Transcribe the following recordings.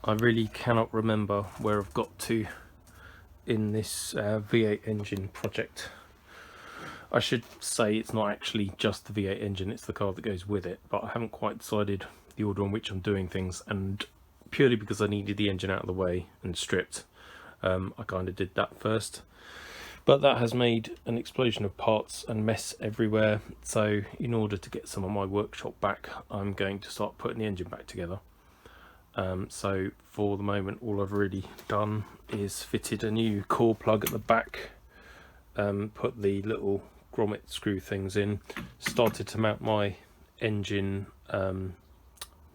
I really cannot remember where I've got to in this V8 engine project. I should say it's not actually just the V8 engine, it's the car that goes with it, but I haven't quite decided the order in which I'm doing things, and purely because I needed the engine out of the way and stripped, I kind of did that first. But that has made an explosion of parts and mess everywhere, so in order to get some of my workshop back, I'm going to start putting the engine back together. So for the moment, all I've really done is fitted a new core plug at the back, put the little grommet screw things in, started to mount my engine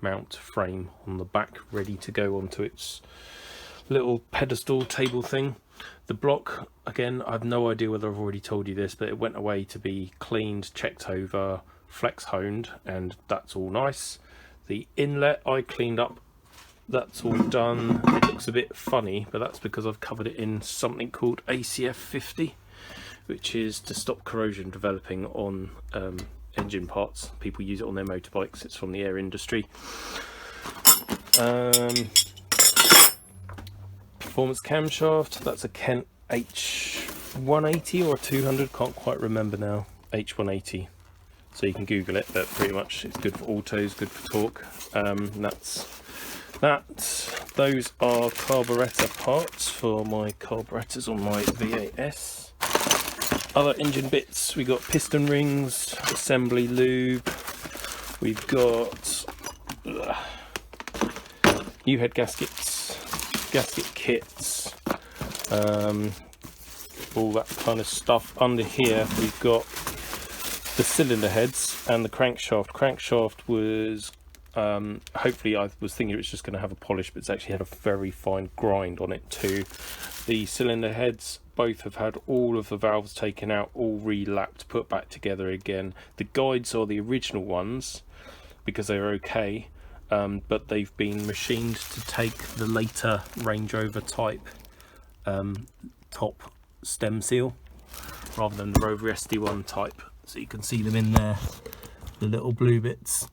mount frame on the back, ready to go onto its little pedestal table thing. The block, again, I have no idea whether I've already told you this, but it went away to be cleaned, checked over, flex honed, and that's all nice. The inlet I cleaned up, that's all done. It looks a bit funny, but that's because I've covered it in something called ACF 50, which is to stop corrosion developing on engine parts. People use it on their motorbikes. It's from the air industry. Performance camshaft, that's a Kent H180 or 200, can't quite remember now. H180, so you can Google it, but pretty much it's good for autos, good for torque. That's that. Those are carburettor parts for my carburetors on my V8S. Other engine bits, we got piston rings, assembly lube, we've got new head gaskets, gasket kits, all that kind of stuff. Under here we've got the cylinder heads and the crankshaft. Crankshaft was hopefully, I was thinking it was just going to have a polish, but it's actually had a very fine grind on it too. The cylinder heads both have had all of the valves taken out, all relapped, put back together again. The guides are the original ones because they're okay, but they've been machined to take the later Range Rover type top stem seal rather than the Rover SD1 type, so you can see them in there, the little blue bits.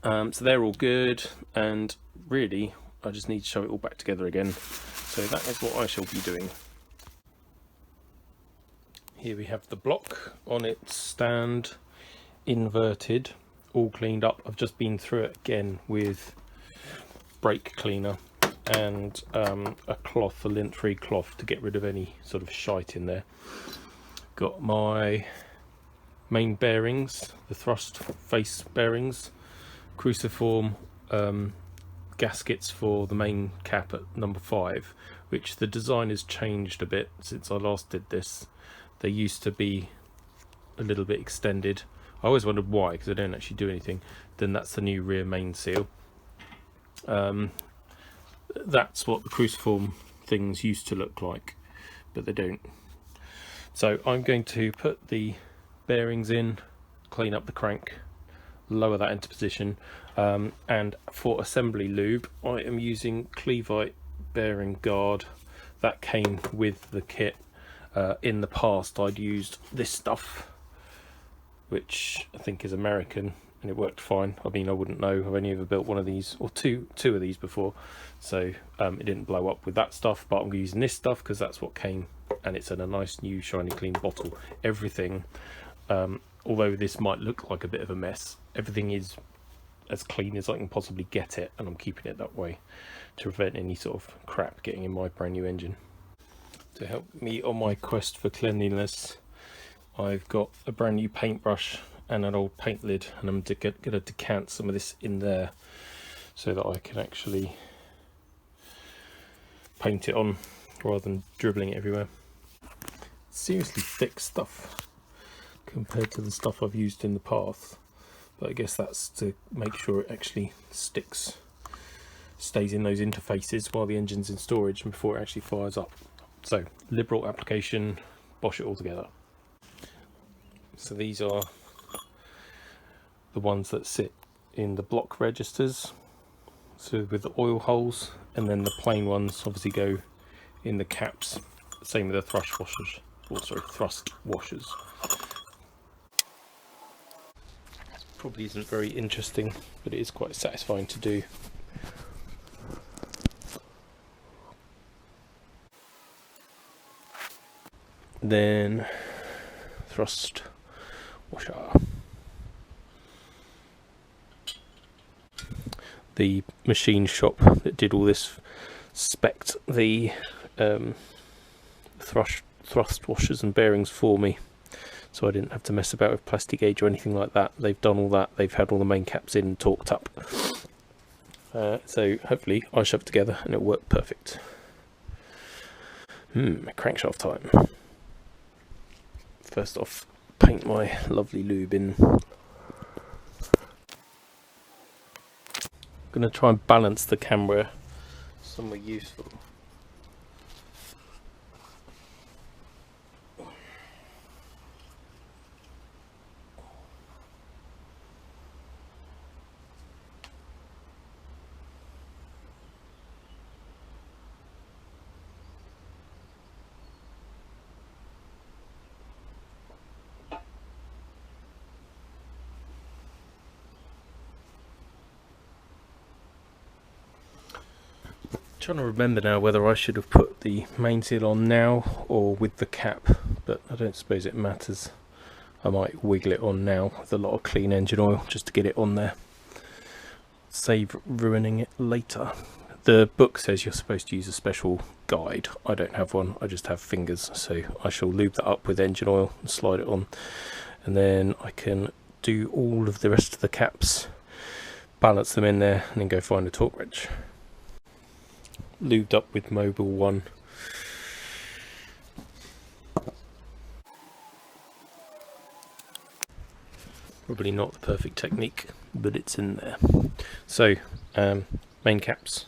So they're all good, and really I just need to show it all back together again, so that is what I shall be doing. Here we have the block on its stand, inverted, all cleaned up. I've just been through it again with brake cleaner and a cloth, a lint-free cloth, to get rid of any sort of shite in there. Got my main bearings, the thrust face bearings, cruciform gaskets for the main cap at number 5, which the design has changed a bit since I last did this. They used to be a little bit extended. I always wondered why, because they don't actually do anything. Then that's the new rear main seal. That's what the cruciform things used to look like, but they don't. So I'm going to put the bearings in, clean up the crank, lower that into position, and for assembly lube I am using Clevite bearing guard that came with the kit. In the past I'd used this stuff, which I think is American, and it worked fine. I mean, I wouldn't know, I've only ever built one of these, or two of these before, so it didn't blow up with that stuff, but I'm using this stuff because that's what came, and it's in a nice new shiny clean bottle. Everything, although this might look like a bit of a mess, everything is as clean as I can possibly get it, and I'm keeping it that way to prevent any sort of crap getting in my brand new engine. To help me on my quest for cleanliness, I've got a brand new paintbrush and an old paint lid, and I'm going to decant some of this in there so that I can actually paint it on rather than dribbling it everywhere. Seriously thick stuff compared to the stuff I've used in the past, but I guess that's to make sure it actually stays in those interfaces while the engine's in storage and before it actually fires up. So liberal application, wash it all together. So these are the ones that sit in the block registers, so with the oil holes, and then the plain ones obviously go in the caps. Same with the thrust washers. Probably isn't very interesting, but it is quite satisfying to do. then thrust washer. The machine shop that did all this spec'd the thrust washers and bearings for me, so I didn't have to mess about with plastic gauge or anything like that. They've done all that. They've had all the main caps in and torqued up, so hopefully I shove it together and it'll work perfect. Crankshaft time. First off, paint my lovely lube in. I'm going to try and balance the camera somewhere useful. Trying to remember now whether I should have put the main seal on now or with the cap, but I don't suppose it matters. I might wiggle it on now with a lot of clean engine oil just to get it on there, save ruining it later. The book says you're supposed to use a special guide. I don't have one, I just have fingers, so I shall lube that up with engine oil and slide it on, and then I can do all of the rest of the caps, balance them in there, and then go find a torque wrench. Lubed up with Mobile 1. Probably not the perfect technique, but it's in there. So, main caps,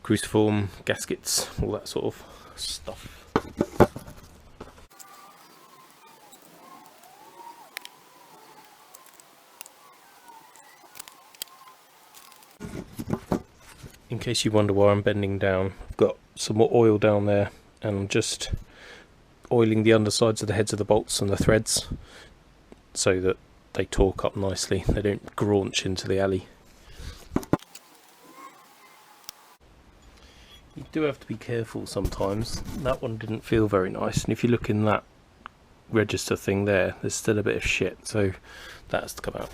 cruciform, gaskets, all that sort of stuff. In case you wonder why I'm bending down, I've got some more oil down there and I'm just oiling the undersides of the heads of the bolts and the threads so that they torque up nicely, they don't graunch into the alley. You do have to be careful sometimes. That one didn't feel very nice, and if you look in that register thing there, there's still a bit of shit, so that has to come out.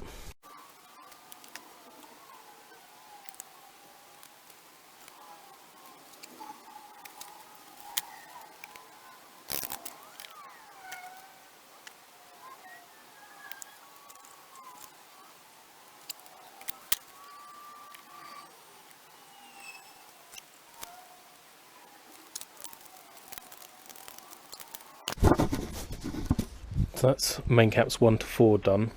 So that's main caps 1 to 4 done,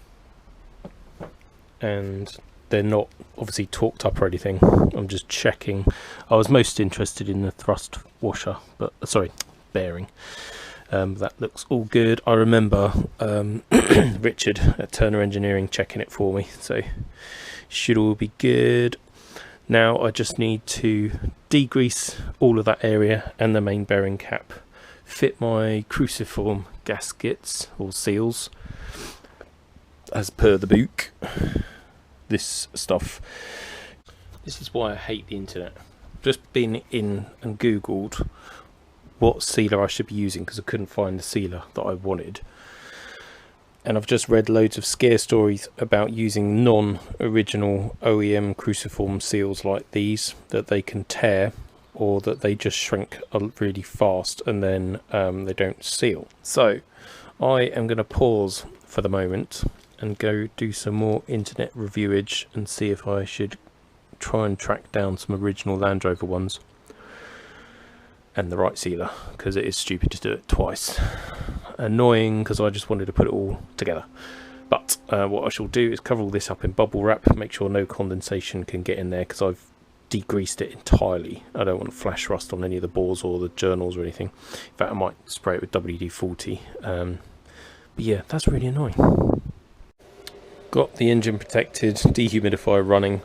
and they're not obviously torqued up or anything. I'm just checking. I was most interested in the thrust washer, but sorry, bearing. That looks all good. I remember Richard at Turner Engineering checking it for me, so should all be good. Now I just need to degrease all of that area and the main bearing cap, fit my cruciform gaskets or seals as per the book. This stuff, this is why I hate the internet. Just been in and googled what sealer I should be using because I couldn't find the sealer that I wanted, and I've just read loads of scare stories about using non-original OEM cruciform seals like these, that they can tear or that they just shrink really fast and then they don't seal. So I am going to pause for the moment and go do some more internet reviewage and see if I should try and track down some original Land Rover ones and the right sealer, because it is stupid to do it twice. Annoying because I just wanted to put it all together. But what I shall do is cover all this up in bubble wrap, make sure no condensation can get in there because I've degreased it entirely. I don't want flash rust on any of the bores or the journals or anything. In fact, I might spray it with WD-40. But yeah, that's really annoying. Got the engine protected, dehumidifier running.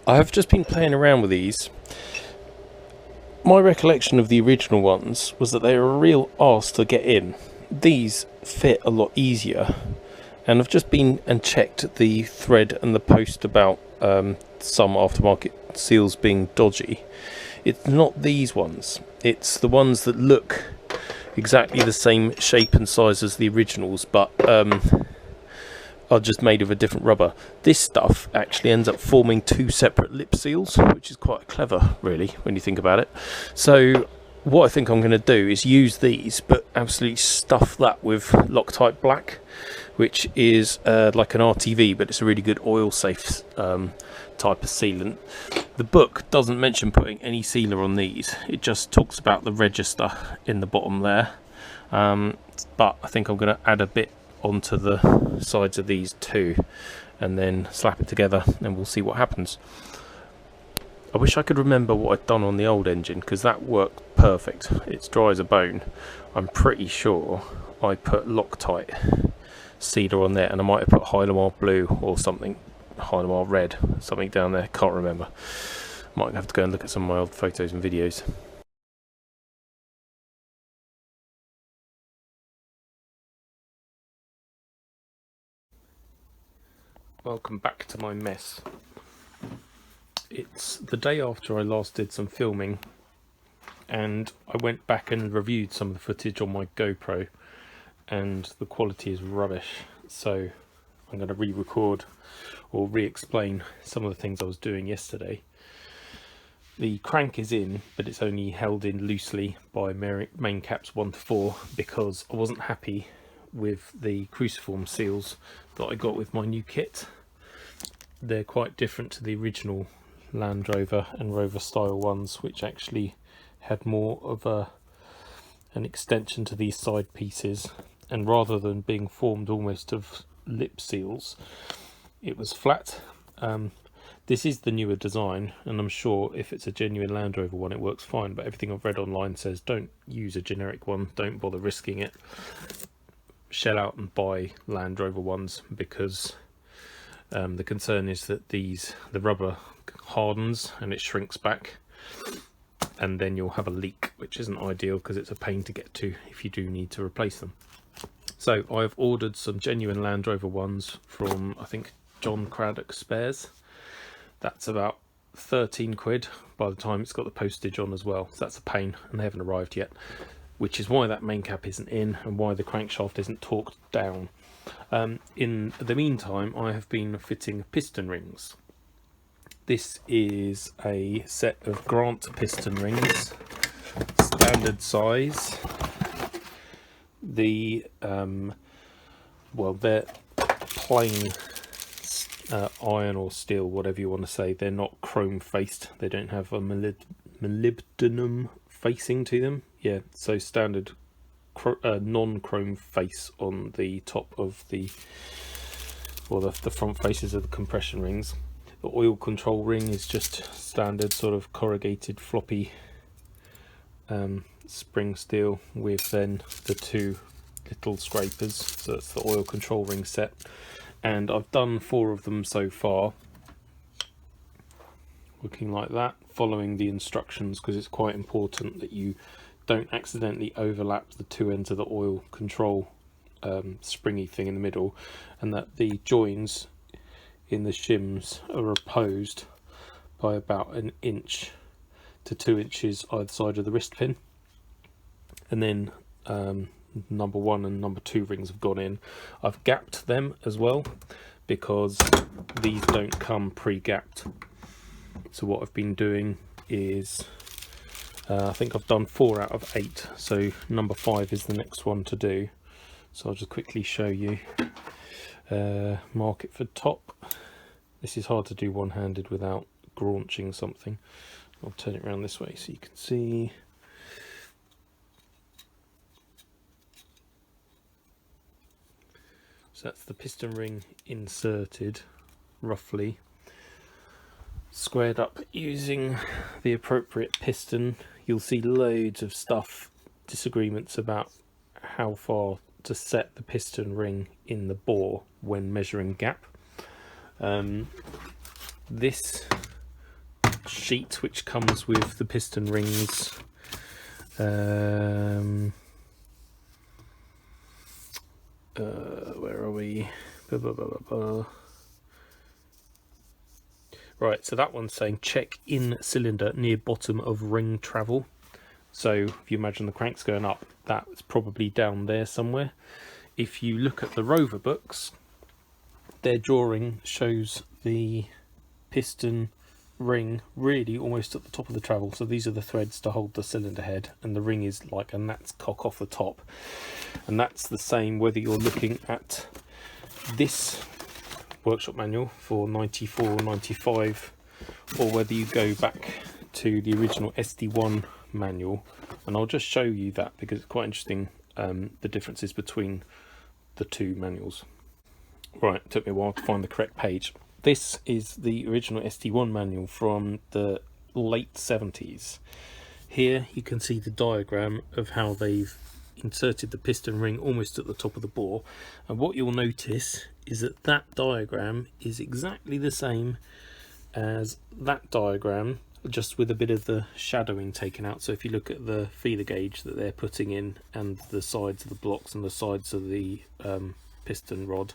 I have just been playing around with these. My recollection of the original ones was that they were a real arse to get in. These fit a lot easier, and I've just been and checked the thread and the post about some aftermarket seals being dodgy. It's not these ones, it's the ones that look exactly the same shape and size as the originals, but are just made of a different rubber. This stuff actually ends up forming two separate lip seals, which is quite clever really when you think about it. So what I think I'm going to do is use these, but absolutely stuff that with Loctite Black, which is like an RTV, but it's a really good oil safe type of sealant. The book doesn't mention putting any sealer on these, it just talks about the register in the bottom there, but I think I'm going to add a bit onto the sides of these too, and then slap it together and we'll see what happens. I wish I could remember what I'd done on the old engine, because that worked perfect. It's dry as a bone. I'm pretty sure I put Loctite sealer on there, and I might have put Hylamar blue or something, Hylamar red, something down there, can't remember. Might have to go and look at some of my old photos and videos. Welcome back to my mess. It's the day after I last did some filming, and I went back and reviewed some of the footage on my GoPro, and the quality is rubbish, so I'm going to re-record or re-explain some of the things I was doing yesterday. The crank is in, but it's only held in loosely by main caps 1 to 4, because I wasn't happy with the cruciform seals that I got with my new kit. They're quite different to the original Land Rover and Rover style ones, which actually had more of an extension to these side pieces, and rather than being formed almost of lip seals, it was flat. This is the newer design, and I'm sure if it's a genuine Land Rover one it works fine, but everything I've read online says don't use a generic one, don't bother risking it, shell out and buy Land Rover ones, because the concern is that the rubber hardens and it shrinks back, and then you'll have a leak, which isn't ideal because it's a pain to get to if you do need to replace them. So I've ordered some genuine Land Rover ones from, I think, John Craddock Spares. That's about 13 quid by the time it's got the postage on as well, so that's a pain, and they haven't arrived yet, which is why that main cap isn't in and why the crankshaft isn't torqued down. In the meantime, I have been fitting piston rings. This is a set of Grant piston rings, standard size. The well, they're plain iron or steel, whatever you want to say. They're not chrome faced, they don't have a molybdenum facing to them. Yeah, so standard non-chrome face on the top of the front faces of the compression rings. The oil control ring is just standard sort of corrugated floppy spring steel, with then the two little scrapers, so that's the oil control ring set. And I've done 4 of them so far, looking like that, following the instructions, because it's quite important that you don't accidentally overlap the two ends of the oil control springy thing in the middle, and that the joins in the shims are opposed by about 1 inch to 2 inches either side of the wrist pin. And then number 1 and number 2 rings have gone in. I've gapped them as well, because these don't come pre-gapped. So what I've been doing is I think I've done 4 out of 8, so number 5 is the next one to do. So I'll just quickly show you. Mark it for top. This is hard to do one-handed without graunching something. I'll turn it around this way so you can see. So that's the piston ring inserted, roughly, squared up using the appropriate piston. You'll see loads of stuff, disagreements about how far to set the piston ring in the bore when measuring gap. This sheet, which comes with the piston rings, where are we? Right, so that one's saying check in cylinder near bottom of ring travel. So if you imagine the cranks going up, that's probably down there somewhere. If you look at the Rover books, their drawing shows the piston ring really almost at the top of the travel. So these are the threads to hold the cylinder head, and the ring is like a gnat's cock off the top. And that's the same whether you're looking at this workshop manual for 94 or 95, or whether you go back to the original SD1 manual. And I'll just show you that because it's quite interesting, the differences between the two manuals. Right, it took me a while to find the correct page. This is the original SD1 manual from the late 70s. Here you can see the diagram of how they've inserted the piston ring almost at the top of the bore, and what you'll notice is that that diagram is exactly the same as that diagram, just with a bit of the shadowing taken out. So if you look at the feeler gauge that they're putting in, and the sides of the blocks and the sides of the piston rod,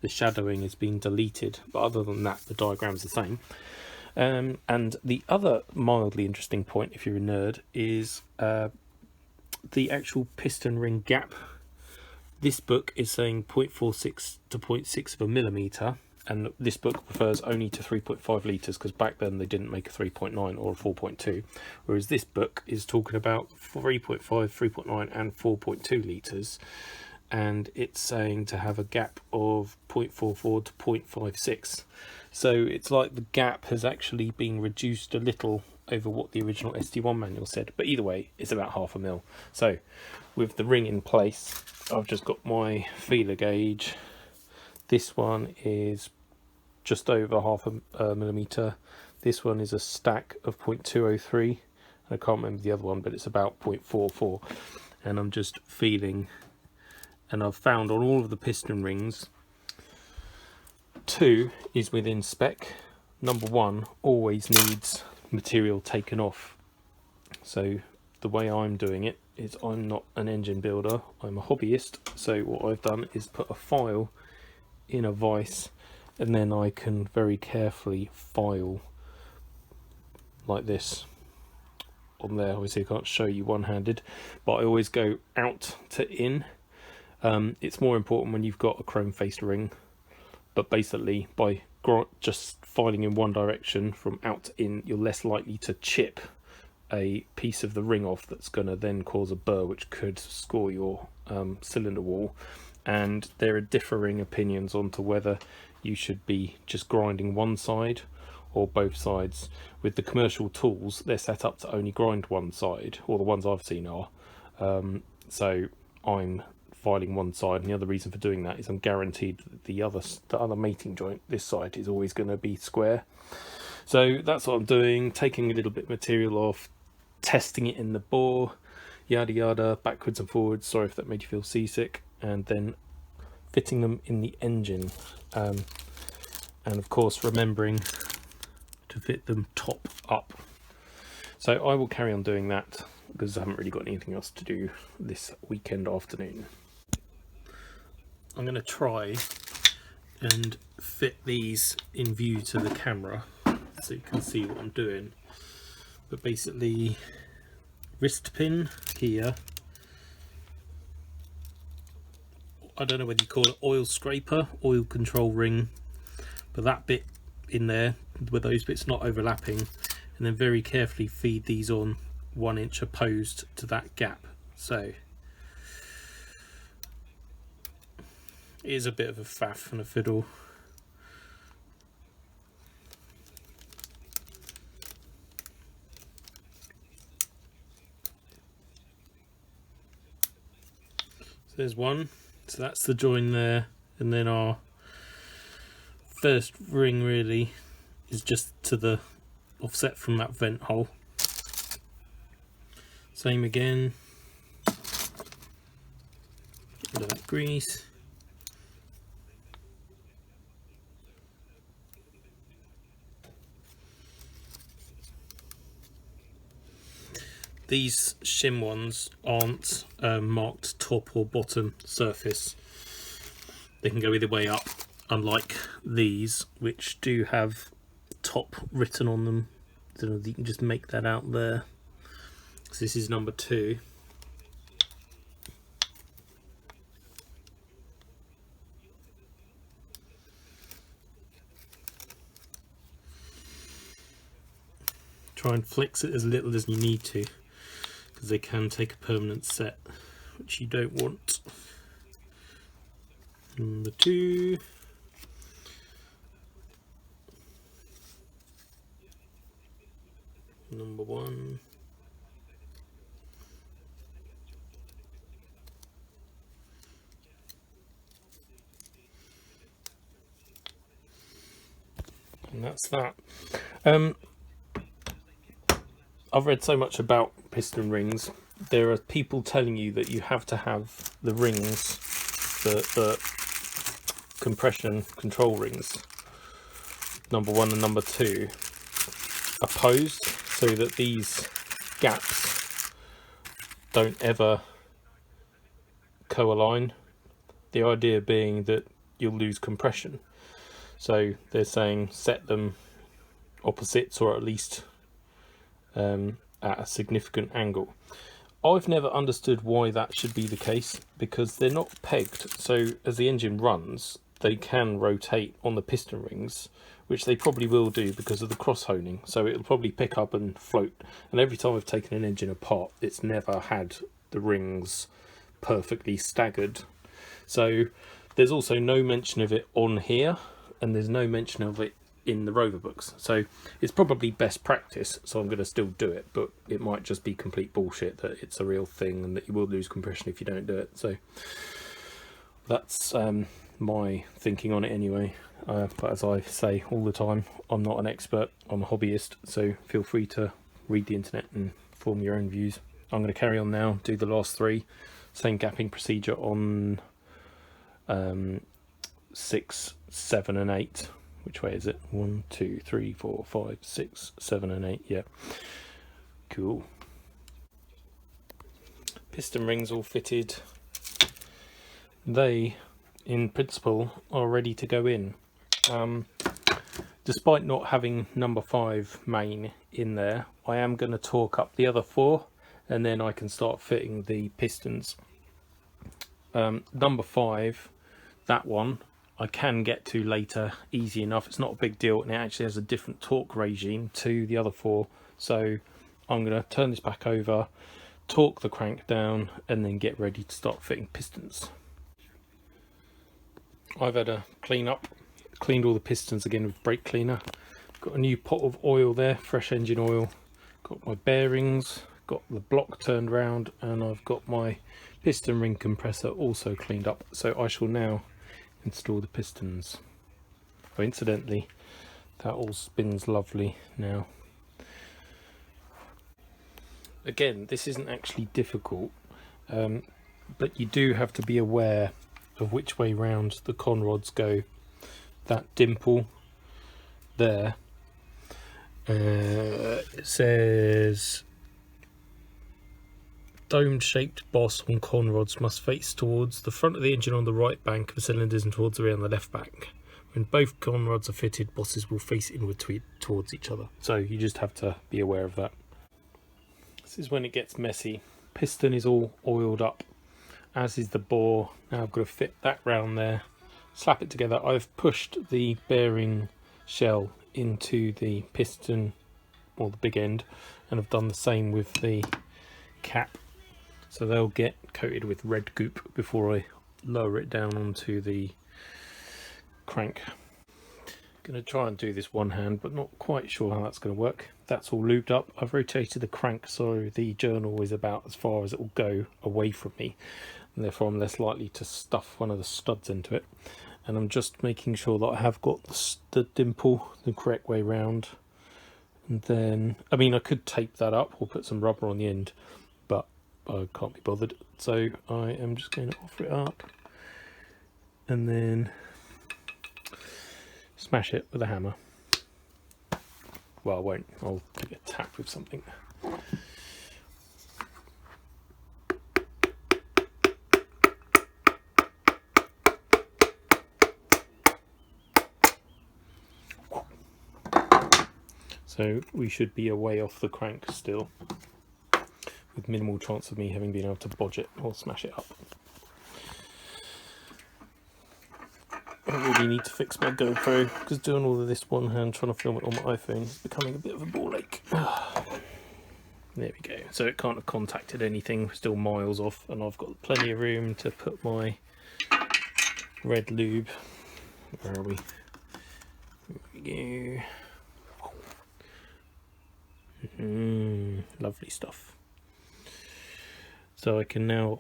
the shadowing has been deleted, but other than that the diagram's the same. And the other mildly interesting point, if you're a nerd, is the actual piston ring gap. This book is saying 0.46 to 0.6 of a millimetre, and this book refers only to 3.5 litres, because back then they didn't make a 3.9 or a 4.2, whereas this book is talking about 3.5, 3.9 and 4.2 litres, and it's saying to have a gap of 0.44 to 0.56. So it's like the gap has actually been reduced a little over what the original SD1 manual said, but either way it's about 0.5 mil. So with the ring in place, I've just got my feeler gauge. This one is just over 0.5 millimetre. This one is a stack of 0.203. I can't remember the other one, but it's about 0.44. And I'm just feeling, and I've found on all of the piston rings, 2 is within spec. Number 1 always needs material taken off. So the way I'm doing it is, I'm not an engine builder, I'm a hobbyist. So what I've done is put a file in a vise, and then I can very carefully file like this on there. Obviously I can't show you one-handed, but I always go out to in. It's more important when you've got a chrome faced ring, but basically by just filing in one direction from out to in, you're less likely to chip a piece of the ring off that's going to then cause a burr which could score your cylinder wall. And there are differing opinions on to whether you should be just grinding one side or both sides. With the commercial tools, they're set up to only grind one side, or the ones I've seen are. So I'm filing one side, and the other reason for doing that is I'm guaranteed that the other mating joint, this side, is always going to be square. So that's what I'm doing, taking a little bit of material off, testing it in the bore, yada yada, backwards and forwards. Sorry if that made you feel seasick. And then fitting them in the engine, and of course remembering to fit them top up. So I will carry on doing that because I haven't really got anything else to do this weekend afternoon. I'm going to try and fit these in view to the camera so you can see what I'm doing. But basically, wrist pin here, I don't know whether you call it oil scraper, oil control ring, but that bit in there with those bits not overlapping, and then very carefully feed these on 1 inch opposed to that gap. So it is a bit of a faff and a fiddle. So there's one. So that's the join there, and then our first ring really is just to the offset from that vent hole. Same again. Get rid of that grease. These shim ones aren't marked top or bottom surface. They can go either way up, unlike these, which do have top written on them. So you can just make that out there. So this is number 2. Try and flex it as little as you need to, because they can take a permanent set, which you don't want. Number 2. Number 1. And that's that. I've read so much about piston rings. There are people telling you that you have to have the rings, the compression control rings, number 1 and number 2, opposed, so that these gaps don't ever co-align. The idea being that you'll lose compression. So they're saying set them opposites, or at least at a significant angle. I've never understood why that should be the case, because they're not pegged, so as the engine runs they can rotate on the piston rings, which they probably will do because of the cross honing, so it'll probably pick up and float. And every time I've taken an engine apart, it's never had the rings perfectly staggered. So there's also no mention of it on here, and there's no mention of it in the Rover books, so it's probably best practice, so I'm going to still do it, but it might just be complete bullshit that it's a real thing and that you will lose compression if you don't do it. So that's my thinking on it anyway. But as I say all the time, I'm not an expert, I'm a hobbyist, so feel free to read the internet and form your own views. I'm going to carry on now, do the last 3, same gapping procedure on 6, 7 and 8. Which way is it? 1, 2, 3, 4, 5, 6, 7 and 8. Yeah, cool. Piston rings all fitted. They in principle are ready to go in. Despite not having number 5 main in there, I am going to torque up the other 4 and then I can start fitting the pistons. Number 5, that one I can get to later easy enough. It's not a big deal, and it actually has a different torque regime to the other 4. So I'm going to turn this back over, torque the crank down, and then get ready to start fitting pistons. I've had a clean up, cleaned all the pistons again with brake cleaner. Got a new pot of oil there, fresh engine oil. Got my bearings, got the block turned round, and I've got my piston ring compressor also cleaned up. So I shall now install the pistons. Oh, incidentally, that all spins lovely now. Again, this isn't actually difficult, but you do have to be aware of which way round the con rods go. That dimple there, it says dome-shaped boss on con rods must face towards the front of the engine on the right bank of the cylinders and towards the rear on the left bank. When both con rods are fitted, bosses will face inward towards each other. So you just have to be aware of that. This is when it gets messy. Piston is all oiled up, as is the bore. Now I've got to fit that round there, slap it together. I've pushed the bearing shell into the piston, or the big end, and I've done the same with the cap. So they'll get coated with red goop before I lower it down onto the crank. Going to try and do this one hand, but not quite sure how that's going to work. That's all lubed up. I've rotated the crank so the journal is about as far as it will go away from me, and therefore I'm less likely to stuff one of the studs into it. And I'm just making sure that I have got the dimple the correct way round. And then, I mean, I could tape that up or put some rubber on the end, but I can't be bothered. So I am just going to offer it up and then smash it with a hammer. Well, I won't. I'll give it a tap with something. So we should be a way off the crank still. minimal chance of me having been able to bodge it or smash it up. I really need to fix my GoPro, because doing all of this one hand trying to film it on my iPhone is becoming a bit of a ball ache. There we go. So it can't have contacted anything, we're still miles off, and I've got plenty of room to put my red lube. Where are we? There we go. Lovely stuff. So I can now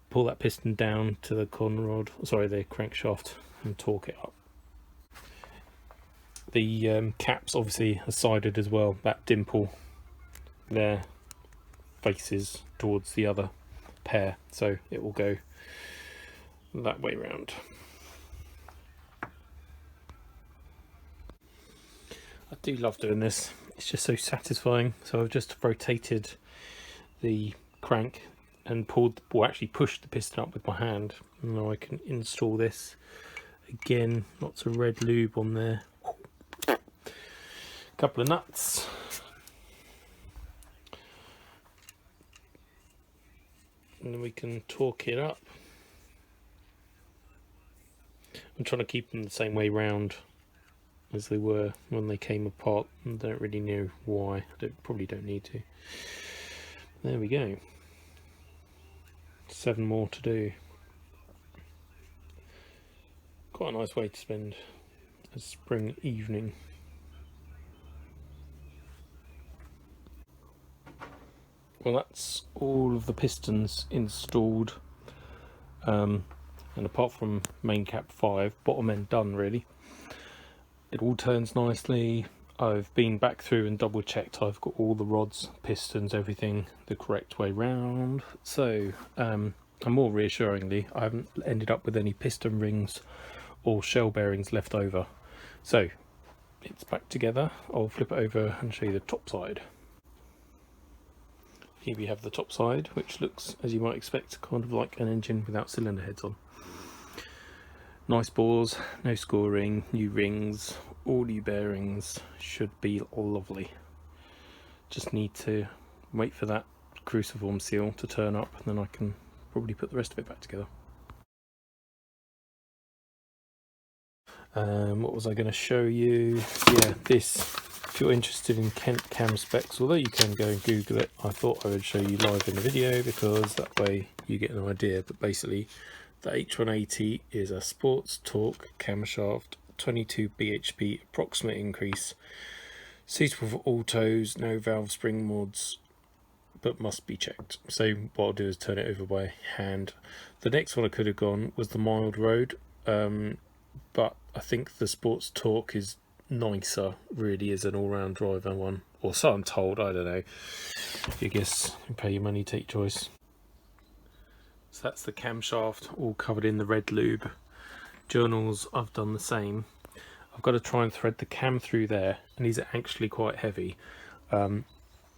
pull that piston down to the the crankshaft, and torque it up. The caps obviously are sided as well. That dimple there faces towards the other pair, so it will go that way round. I do love doing this, it's just so satisfying. So I've just rotated the crank and actually pushed the piston up with my hand. Now I can install this. Again, lots of red lube on there. Couple of nuts. And then we can torque it up. I'm trying to keep them the same way round as they were when they came apart, and I don't really know why. Probably don't need to. There we go. 7 more to do. Quite a nice way to spend a spring evening. Well, that's all of the pistons installed, and apart from main cap 5, bottom end done really. It all turns nicely. I've been back through and double checked I've got all the rods, pistons, everything the correct way round. So and more reassuringly, I haven't ended up with any piston rings or shell bearings left over. So it's back together. I'll flip it over and show you the top side. Here we have the top side, which looks, as you might expect, kind of like an engine without cylinder heads on. Nice bores, no scoring, new rings, all new bearings, should be lovely. Just need to wait for that cruciform seal to turn up, and then I can probably put the rest of it back together. What was I going to show you? Yeah, this, if you're interested in Kent cam specs, although you can go and Google it, I thought I would show you live in the video, because that way you get an idea. But basically, the H180 is a sports torque camshaft, 22 bhp approximate increase, suitable for autos, no valve spring mods, but must be checked. So what I'll do is turn it over by hand. The next one I could have gone was the mild road, but I think the sports torque is nicer really as an all-round driver one, or so I'm told. I don't know, you guess, you pay your money, take your choice. So that's the camshaft, all covered in the red lube. Journals, I've done the same. I've got to try and thread the cam through there, and these are actually quite heavy,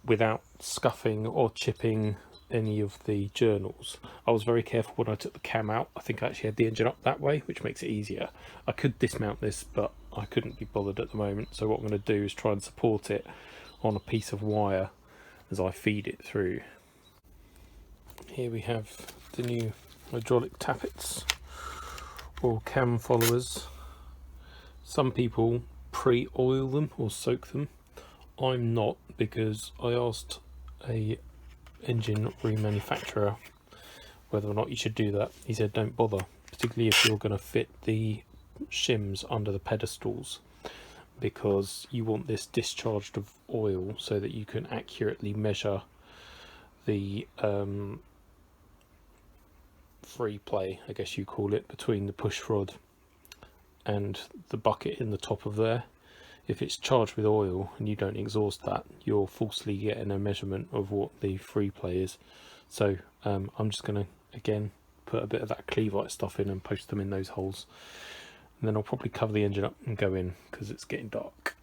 without scuffing or chipping any of the journals. I was very careful when I took the cam out. I think I actually had the engine up that way, which makes it easier. I could dismount this, but I couldn't be bothered at the moment, so what I'm going to do is try and support it on a piece of wire as I feed it through. Here we have the new hydraulic tappets, or cam followers. Some people pre-oil them or soak them. I'm not, because I asked a engine remanufacturer whether or not you should do that. He said don't bother, particularly if you're going to fit the shims under the pedestals, because you want this discharged of oil so that you can accurately measure the free play, I guess you call it, between the push rod and the bucket in the top of there. If it's charged with oil and you don't exhaust that, you're falsely getting a measurement of what the free play is. So I'm just going to again put a bit of that Cleveite stuff in and post them in those holes, and then I'll probably cover the engine up and go in because it's getting dark.